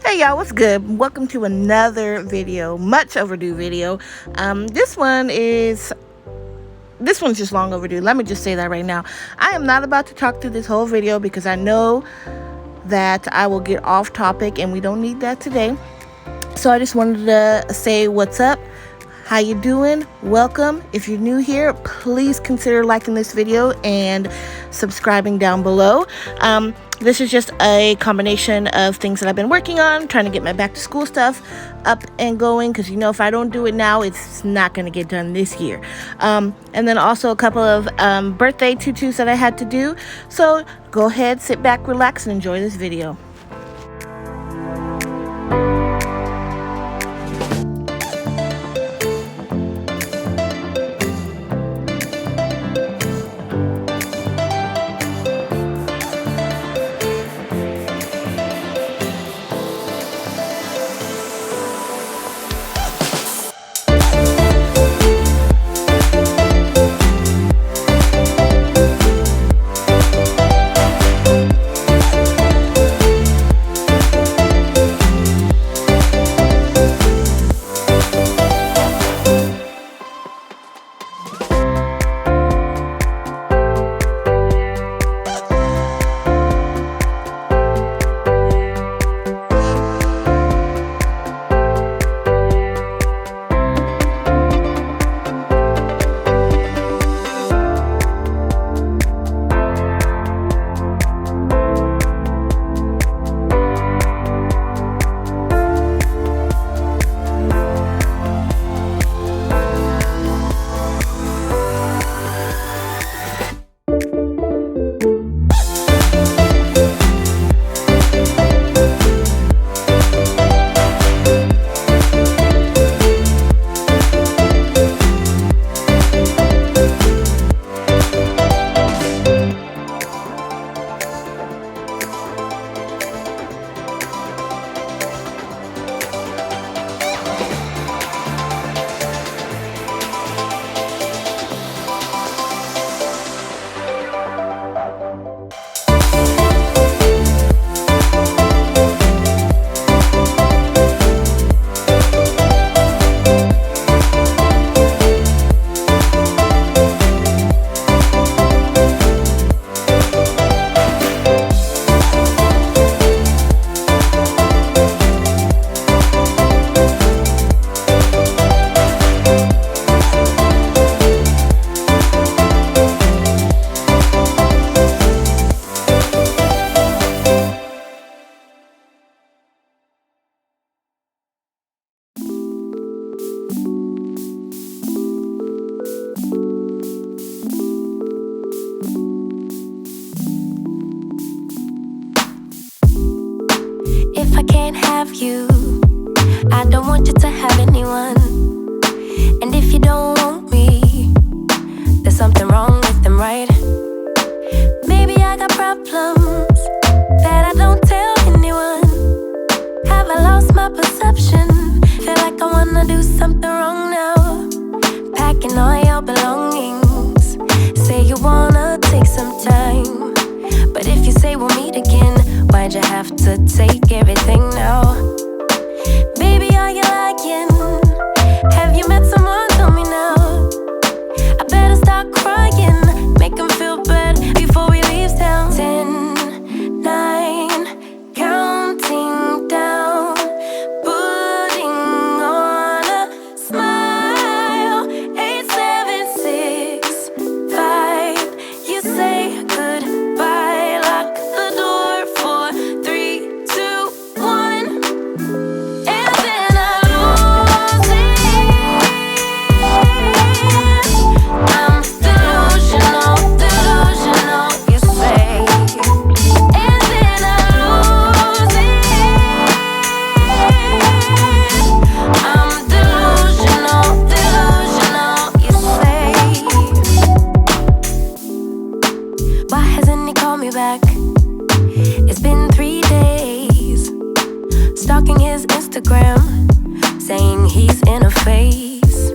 Hey y'all, what's good? Welcome to another video, much overdue video. This one's just long overdue. Let me just say that right now. I am not about to talk through this whole video because I know that I will get off topic and we don't need that today. So I just wanted to say what's up. How you doing? Welcome. If you're new here, please consider liking this video and subscribing down below. This is just a combination of things that I've been working on, trying to get my back to school stuff up and going, because if I don't do it now, it's not going to get done this year. And then also a couple of birthday tutus that I had to do. So go ahead, sit back, relax, and enjoy this video. If I can't have you, I don't want you to have anyone. And if you don't want me, there's something wrong with them, right? Maybe I got problems that I don't tell anyone. Have I lost my perception? Feel like I wanna do something wrong now. Packing all your belongings, say you wanna take some time. But if you say we'll meet again, why'd you have to take everything now? Baby, are you lying? Have you met someone? Tell me now. I better start crying, make them feel bad before we leave town. 10, 9, counting down, putting on a smile. 8, 7, 6, 5. You say goodbye, lock the door for 3, 2, 1, and then I lose it. I'm delusional, delusional, you say, and then I lose it. I'm delusional, delusional, you say. Why hasn't he called me back? It's been 3 days. Stalking his Instagram, saying he's in a phase.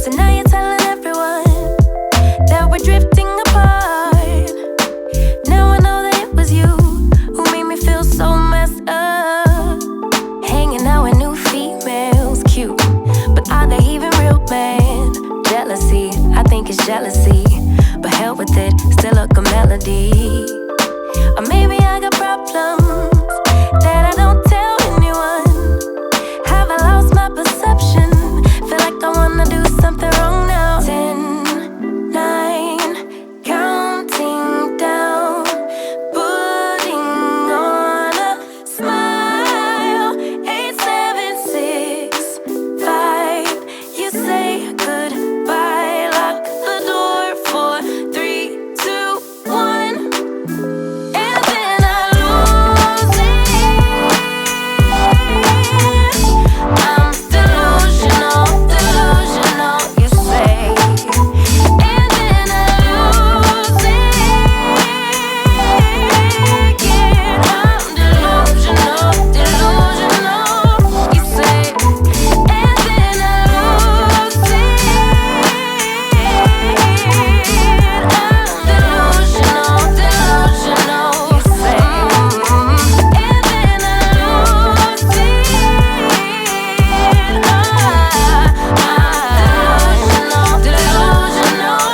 So now you're telling everyone that we're drifting apart. Now I know that it was you who made me feel so messed up. jealousy. But hell with it, still a good melody. Or maybe I got problems that I don't tell anyone. Have I lost my perception? Feel like I wanna do something wrong now. 10, 9, counting down, putting on a smile. 8, 7, 6, 5. You say goodbye, lock the door for 3, 2, 1, and then I lose it. I'm delusional, delusional, you say, and then I lose it again. I'm delusional, delusional, you say, and then I lose it. I'm delusional, delusional, you say, and then I lose it. I'm delusional,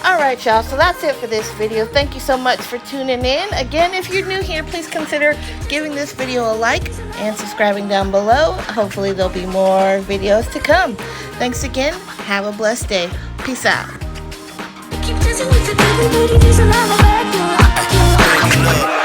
Alright y'all, so that's it for this video. Thank you so much for tuning in. Again, if you're new here, please consider giving this video a like and subscribing down below. Hopefully there'll be more videos to come. Thanks again. Have a blessed day. Peace out. Keep dancing with the devil, but he doesn't have a back.